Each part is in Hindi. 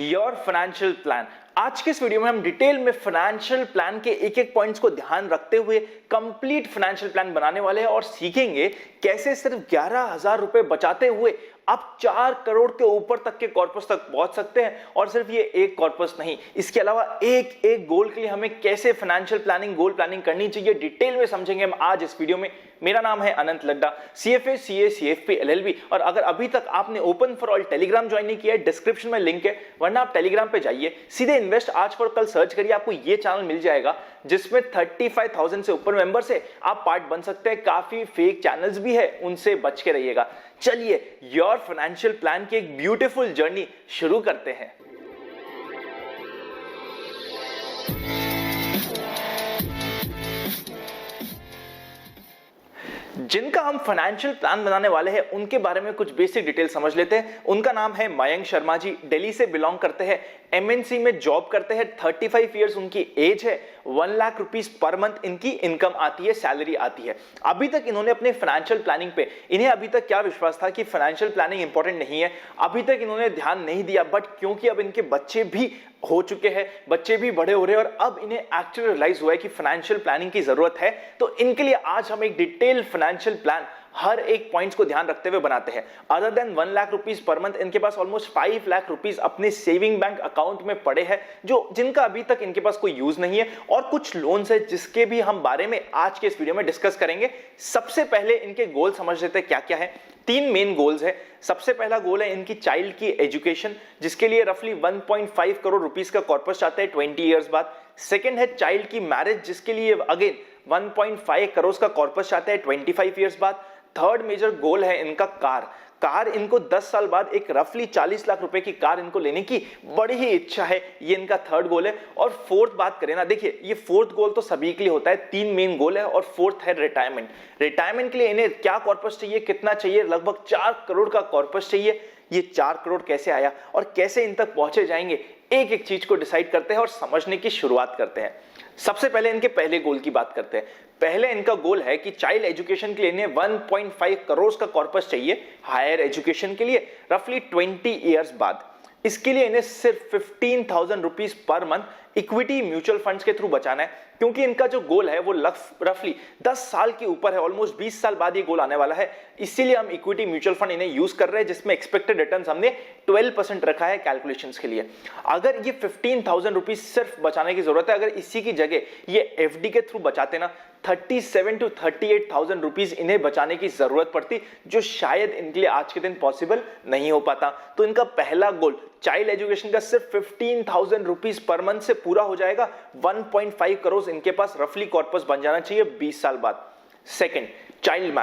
Your financial plan. आज के इस वीडियो में हम डिटेल में फाइनेंशियल प्लान के एक एक पॉइंट्स को ध्यान रखते हुए कंप्लीट फाइनेंशियल प्लान बनाने वाले हैं और सीखेंगे कैसे सिर्फ 11,000 रुपए बचाते हुए आप 4 करोड़ के ऊपर तक के कॉर्पस तक पहुंच सकते हैं। और सिर्फ ये एक कॉर्पस नहीं, इसके अलावा एक एक गोल के लिए हमें कैसे फाइनेंशियल प्लानिंग, गोल प्लानिंग करनी चाहिए, डिटेल में समझेंगे हम आज इस वीडियो में। मेरा नाम है अनंत Ladda, CFA, CA, CFP, LLB। और अगर अभी तक आपने open for all Telegram join नहीं किया है, डिस्क्रिप्शन में लिंक है, वरना आप टेलीग्राम पे जाइए, सीधे इन्वेस्ट आज फॉर कल सर्च करिए, आपको ये चैनल मिल जाएगा जिसमें 35,000 से ऊपर मेंबर्स है। आप पार्ट बन सकते हैं। काफी फेक चैनल्स भी है, उनसे बच के रहिएगा। चलिए योर फाइनेंशियल प्लान की एक ब्यूटीफुल जर्नी शुरू करते हैं। जिनका हम फाइनेंशियल प्लान बनाने वाले हैं उनके बारे में कुछ बेसिक डिटेल समझ लेते हैं। उनका नाम है मयंक शर्मा जी, दिल्ली से बिलोंग करते हैं, MNC में जॉब करते हैं, 35 इयर्स उनकी एज है, 1 लाख रुपीस पर मंथ इनकी इनकम आती है, सैलरी आती है। अभी तक इन्होंने अपने फाइनेंशियल प्लानिंग पे, इन्हें अभी तक क्या विश्वास था कि फाइनेंशियल प्लानिंग इंपॉर्टेंट नहीं है, अभी तक इन्होंने ध्यान नहीं दिया। बट क्योंकि अब इनके बच्चे भी हो चुके हैं, बच्चे भी बड़े हो रहे हैं और अब इन्हें एक्चुअली रियलाइज हुआ है कि फाइनेंशियल प्लानिंग की जरूरत है, तो इनके लिए आज हम एक डिटेल फाइनेंशियल प्लान हर एक पॉइंट्स को ध्यान रखते हुए बनाते हैं। Other than 1 lakh rupees per month, इनके पास ऑलमोस्ट 5 लाख रुपीस अपने सेविंग बैंक अकाउंट में पड़े हैं, जो जिनका अभी तक इनके पास कोई यूज नहीं है। और कुछ लोन्स है जिसके भी हम बारे में आज के इस वीडियो में डिस्कस करेंगे। सबसे पहले इनके गोल समझ लेते हैं क्या क्या है। 3 मेन गोल्स है। सबसे पहला गोल है इनकी चाइल्ड की एजुकेशन, जिसके लिए रफली 1.5 करोड़ रुपीस का कॉर्पस चाहते हैं 20 इयर्स बाद। सेकंड है चाइल्ड की मैरिज, जिसके लिए अगेन 1.5 करोड़ का कॉर्पस चाहते हैं 25 इयर्स बाद। थर्ड मेजर गोल है इनका कार इनको 10 साल बाद एक रफली 40 लाख रुपए की कार इनको लेने की बड़ी ही इच्छा है, ये इनका थर्ड गोल है। और फोर्थ बात करें ना, देखिए ये फोर्थ गोल तो सभी के लिए होता है, 3 मेन गोल है और फोर्थ है रिटायरमेंट। रिटायरमेंट के लिए इन्हें क्या कॉर्पस चाहिए, कितना चाहिए, लगभग 4 करोड़ का कॉर्पस चाहिए। ये 4 करोड़ कैसे आया और कैसे इन तक पहुंचे जाएंगे, एक एक चीज को डिसाइड करते हैं और समझने की शुरुआत करते हैं। सबसे पहले इनके पहले गोल की बात करते हैं। पहले इनका गोल है कि चाइल्ड एजुकेशन के लिए इन्हें 1.5 करोड़ का कॉर्पस चाहिए हायर एजुकेशन के लिए रफली 20 इयर्स बाद। इसके लिए इन्हें सिर्फ 15,000 rupees per month equity mutual funds के थ्रू बचाना है, क्योंकि इनका जो गोल है वो रफली 10 साल के ऊपर है, ऑलमोस्ट 20 साल बाद ये गोल आने वाला है। इसीलिए हम इक्विटी म्यूचुअल फंड इन्हें यूज कर रहे हैं, जिसमें एक्सपेक्टेड रिटर्न्स हमने 12% रखा है कैलकुलेशंस के लिए। अगर ये 15,000 रुपीज सिर्फ बचाने की जरूरत है, अगर इसी की जगह ये FD के थ्रू बचाते ना, 37 to 38,000 रुपीज इन्हें बचाने की जरूरत पड़ती, जो शायद इनके लिए आज के दिन पॉसिबल नहीं हो पाता। तो इनका पहला गोल चाइल्ड एजुकेशन का सिर्फ 15,000 रुपीज पर मंथ से पूरा हो जाएगा। 1.5 करोड़ इनके पास रफली कॉर्पस बन जाना चाहिए 20 साल बाद। सेकंड, चाइल्ड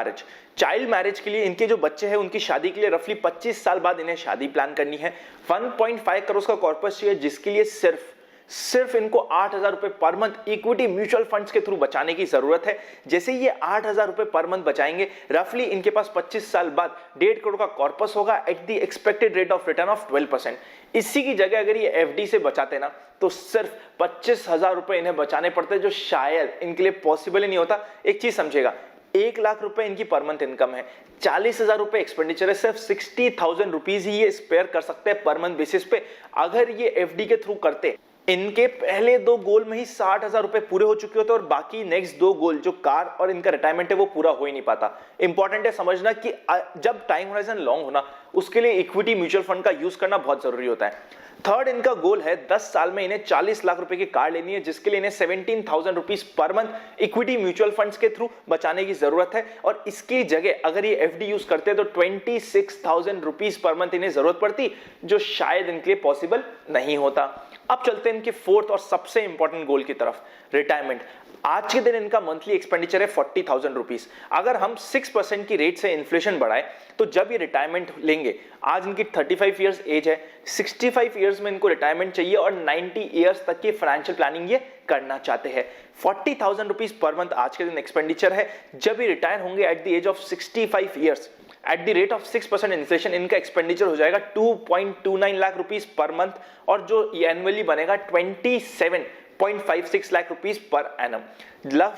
मैरिज के लिए इनके जो बच्चे हैं उनकी शादी के लिए रफली 25 साल बाद इन्हें शादी प्लान करनी है। 1.5 करोड़ का कॉर्पस चाहिए, जिसके लिए सिर्फ इनको 8,000 रुपए per month equity mutual funds के थ्रू बचाने की जरूरत है। जैसे ये 8,000 रुपए पर मंथ बचाएंगे, रफली इनके पास 25 साल बाद 1.5 करोड़ का कॉर्पस होगा at the expected rate of return of 12%। इसी की जगह अगर ये FD से बचाते ना, तो सिर्फ 25,000 रुपए इन्हें बचाने पड़ते, जो शायद इनके लिए पॉसिबल ही नहीं होता। एक चीज समझेगा, 1 लाख रुपए इनकी पर मंथ इनकम है, 40,000 रुपए एक्सपेंडिचर है, सिर्फ 60,000 रुपीज ही ये स्पेयर कर सकते हैं पर मंथ बेसिस पे। अगर ये FD के थ्रू करते, इनके पहले 2 गोल में ही 60,000 रुपए पूरे हो चुके होते और बाकी नेक्स्ट 2 गोल जो कार और इनका रिटायरमेंट है वो पूरा हो ही नहीं पाता। इंपॉर्टेंट है समझना कि जब टाइम होराइजन लॉन्ग होना, उसके लिए इक्विटी म्यूचुअल फंड का यूज करना बहुत जरूरी होता है। थर्ड इनका गोल है 10 साल में इन्हें 40 लाख रुपए की कार लेनी है, जिसके लिए इन्हें 17,000 rupees per month equity mutual funds के थ्रू बचाने की जरूरत है। और इसकी जगह अगर ये FD यूज करते हैं तो 26,000 रुपीस पर मंथ इन्हें जरूरत पड़ती, जो शायद इनके लिए पॉसिबल नहीं होता। अब चलते हैं इनके फोर्थ और सबसे इंपॉर्टेंट गोल की तरफ, रिटायरमेंट। आज के दिन इनका मंथली एक्सपेंडिचर है 40,000 रुपीस। अगर हम 6% की रेट से इन्फ्लेशन बढ़ाए, तो जब ये रिटायरमेंट लेंगे, आज इनकी 35 इयर्स एज है, 65 इयर्स में इनको रिटायरमेंट चाहिए और 90 इयर्स तक की फाइनेंशियल प्लानिंग ये करना चाहते हैं। 40,000 रुपीस पर मंथ आज के दिन एक्सपेंडिचर है। जब ये रिटायर होंगे at the age of 65 years, at the rate of 6% inflation, इनका एक्सपेंडिचर हो जाएगा 2.29 लाख रुपीस पर मंथ, और जो एनुअली बनेगा 27.56 लाख रुपीस पर एनम।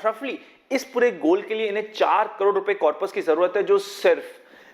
रफली इस पूरे गोल के लिए इन्हें 4 करोड़ रुपए कॉर्पस की जरूरत है, जो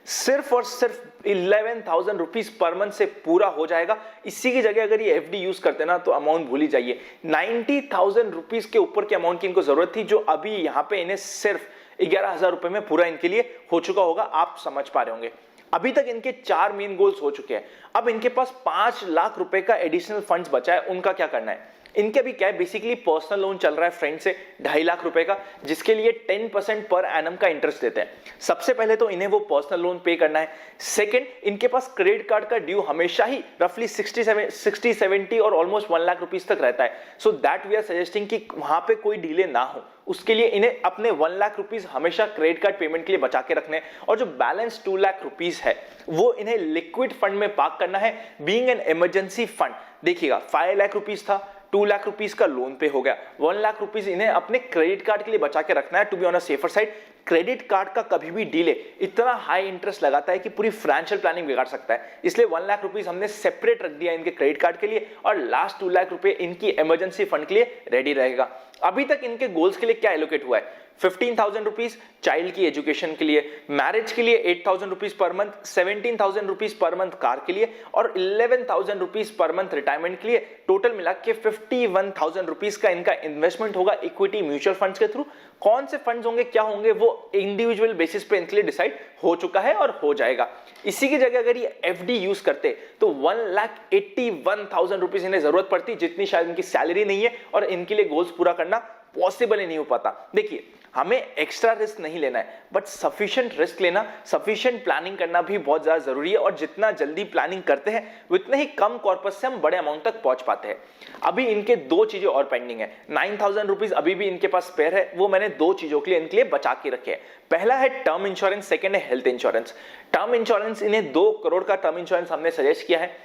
सिर्फ और सिर्फ 11,000 रुपीज पर मंथ से पूरा हो जाएगा। इसी की जगह अगर ये एफडी यूज करते ना तो अमाउंट भूल ही जाइए। 90,000 रुपीज के ऊपर की अमाउंट की इनको जरूरत थी, जो अभी यहां पे इन्हें सिर्फ 11,000 रुपए में पूरा इनके लिए हो चुका होगा। आप समझ पा रहे होंगे। अभी तक इनके 4 मेन गोल्स हो चुके हैं। अब इनके पास 5 लाख रुपए का एडिशनल फंड्स बचा है, उनका क्या करना है। इनके भी क्या है, बेसिकली पर्सनल लोन चल रहा है फ्रेंड से 2.5 लाख रुपए का, जिसके लिए 10% पर एनम का इंटरेस्ट देते हैं। सबसे पहले तो इन्हें वो पर्सनल लोन पे करना है। सेकंड, इनके पास क्रेडिट कार्ड का ड्यू हमेशा ही रफली 60, 70 और ऑलमोस्ट 1 लाख रुपीज तक रहता है। So that we are suggesting कि वहां पे कोई डिले ना हो, उसके लिए इन्हें अपने 1 लाख रुपीज हमेशा क्रेडिट कार्ड पेमेंट के लिए बचा के रखने हैं। और जो बैलेंस 2 लाख रुपीज है वो इन्हें लिक्विड फंड में पार्क करना है, बीइंग एन इमरजेंसी फंड। देखिएगा 5 लाख रुपीज था, 2 लाख रुपीज का लोन पे हो गया, 1 लाख रुपीज इन्हें अपने क्रेडिट कार्ड के लिए बचा के रखना है to be on a safer side. Credit card का कभी भी डिले इतना हाई इंटरेस्ट लगाता है कि पूरी फाइनेंशियल प्लानिंग बिगाड़ सकता है। इसलिए 1 लाख रुपीज हमने सेपरेट रख दिया इनके क्रेडिट कार्ड के लिए, और लास्ट 2 लाख रुपए इनकी इमरजेंसी फंड के लिए रेडी रहेगा। अभी तक इनके गोल्स के लिए क्या एलोकेट हुआ है, 15,000 रुपीज चाइल्ड की एजुकेशन के लिए, मैरिज के लिए 8,000 rupees per month, 17,000 rupees per month car के लिए, और 11,000 रुपीज पर मंथ रिटायरमेंट के लिए। टोटल मिला के 51,000 रुपीज का इनका इन्वेस्टमेंट होगा इक्विटी म्यूचुअल फंड्स के थ्रू। कौन से फंड्स होंगे, क्या होंगे, वो इंडिविजुअल बेसिस पे इनके लिए डिसाइड हो चुका है और हो जाएगा। इसी की जगह अगर ये एफडी यूज करते तो 1,81,000 रुपीज इन्हें जरूरत पड़ती, जितनी शायद इनकी सैलरी नहीं है, और इनके लिए गोल्स पूरा करना पॉसिबल ही नहीं हो पाता। देखिए, हमें एक्स्ट्रा रिस्क नहीं लेना है, बट सफिशिएंट रिस्क लेना, सफिशिएंट प्लानिंग करना भी बहुत ज्यादा जरूरी है। और जितना जल्दी प्लानिंग करते हैं उतने ही कम कॉर्पस से हम बड़े अमाउंट तक पहुंच पाते हैं। अभी इनके 2 चीजें और पेंडिंग है। 9,000 रुपीज अभी भी इनके पास स्पेयर है, वो मैंने 2 चीजों के लिए इनके लिए बचा के रखे हैं। पहला है टर्म इंश्योरेंस, सेकंड है हेल्थ इंश्योरेंस। टर्म इंश्योरेंस इन्हें 2 करोड़ का टर्म इंश्योरेंस हमने सजेस्ट किया है।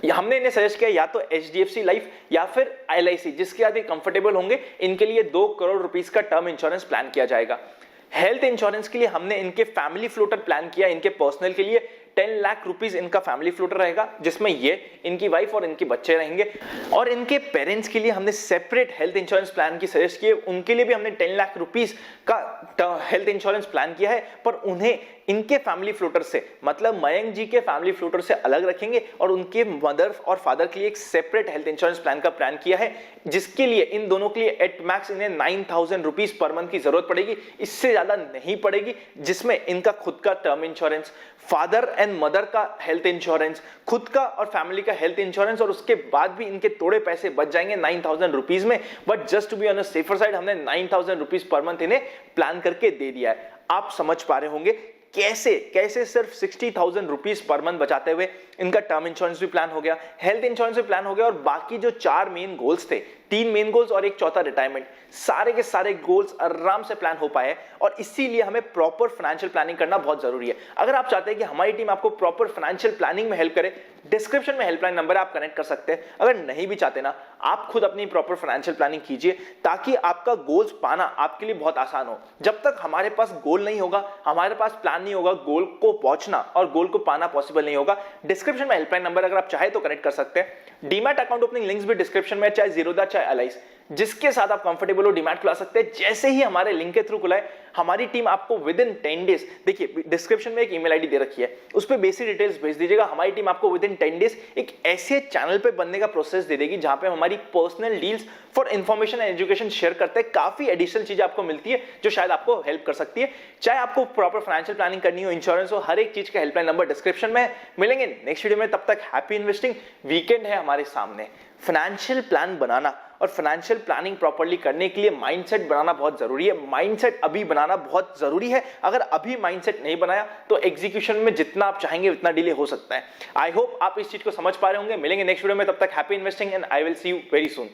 हमने इन्हें सजेस्ट किया या तो HDFC लाइफ या फिर LIC, जिसके साथ ये कंफर्टेबल होंगे, इनके लिए 2 करोड़ रुपीस का टर्म इंश्योरेंस प्लान किया जाएगा। हेल्थ इंश्योरेंस के लिए हमने इनके फैमिली फ्लोटर प्लान किया, इनके पर्सनल के लिए 10 लाख रुपीस इनका फैमिली फ्लोटर रहेगा, जिसमें ये, इनकी वाइफ और इनके बच्चे रहेंगे। और इनके पेरेंट्स के लिए हमने सेपरेट हेल्थ इंश्योरेंस प्लान की सजेस्ट किए, उनके लिए भी हमने 10 लाख रुपीस का हेल्थ इंश्योरेंस प्लान किया है, पर उन्हें इनके फैमिली फ्लोटर से, मतलब मयंक जी के फैमिली फ्लोटर से अलग रखेंगे, और उनके मदर और फादर के लिए एक सेपरेट हेल्थ इंश्योरेंस प्लान का प्लान किया है, जिसके लिए इन दोनों के लिए एट मैक्स इन्हें 9,000 रुपीस पर मंथ की जरूरत पड़ेगी, इससे ज्यादा नहीं पड़ेगी। जिसमें इनका खुद का term insurance, father and mother का हेल्थ इंश्योरेंस, खुद का और फैमिली का हेल्थ इंश्योरेंस, और उसके बाद भी इनके थोड़े पैसे बच जाएंगे 9,000 रुपीस में। But just to be on a safer side हमने 9,000 रुपीस पर मंथ इन्हें प्लान करके दे दिया है। आप समझ पा रहे होंगे कैसे सिर्फ 60,000 रुपीस पर मंथ बचाते हुए इनका टर्म इंश्योरेंस भी प्लान हो गया, हेल्थ इंश्योरेंस भी प्लान हो गया, और बाकी जो 4 मेन गोल्स थे, 3 मेन गोल्स और एक चौथा रिटायरमेंट, सारे के सारे गोल्स आराम से प्लान हो पाए। और इसीलिए हमें प्रॉपर फाइनेंशियल प्लानिंग करना बहुत जरूरी है। अगर आप चाहते हैं कि हमारी टीम आपको प्रॉपर फाइनेंशियल प्लानिंग में हेल्प करे, डिस्क्रिप्शन में हेल्पलाइन नंबर आप कनेक्ट कर सकते हैं। अगर नहीं भी चाहते ना, आप खुद अपनी प्रॉपर फाइनेंशियल प्लानिंग कीजिए, ताकि आपका गोल्स पाना आपके लिए बहुत आसान हो। जब तक हमारे पास गोल नहीं होगा, हमारे पास प्लान नहीं होगा, गोल को पहुंचना और गोल को पाना पॉसिबल नहीं होगा। डिस्क्रिप्शन में हेल्पलाइन नंबर अगर आप चाहे तो कनेक्ट कर सकते हैं। डीमैट अकाउंट ओपनिंग लिंक्स भी डिस्क्रिप्शन में, चाहे जीरोधा चाहे अलाइस, जिसके साथ आप कंफर्टेबल हो डीमैट खुला सकते हैं। जैसे ही हमारे लिंक के थ्रू खुलाए, हमारी टीम आपको विद इन 10 डेज, देखिए डिस्क्रिप्शन में एक ईमेल आईडी दे रखी है, उस पर बेसिक डिटेल्स भेज दीजिएगा। हमारी टीम आपको विद इन 10 डेज एक ऐसे चैनल पे बनने का प्रोसेस दे देगी जहां पे हमारी personal deals for information and education share करते हैं। काफी एडिशनल चीजें आपको मिलती है जो शायद आपको हेल्प कर सकती है। चाहे आपको प्रॉपर फाइनेंशियल प्लानिंग करनी हो, इंश्योरेंस हो, हर एक चीज का हेल्पलाइन नंबर डिस्क्रिप्शन में। मिलेंगे नेक्स्ट वीडियो में, तब तक हैप्पी इन्वेस्टिंग। वीकेंड है हमारे सामने, फाइनेंशियल प्लान बनाना और फाइनेंशियल प्लानिंग प्रॉपर्ली करने के लिए माइंडसेट बनाना बहुत जरूरी है। माइंडसेट अभी बनाना बहुत जरूरी है। अगर अभी माइंडसेट नहीं बनाया तो एग्जीक्यूशन में जितना आप चाहेंगे उतना डिले हो सकता है। आई होप आप इस चीज को समझ पा रहे होंगे। मिलेंगे नेक्स्ट वीडियो में, तब तक happy investing and I will see you very soon.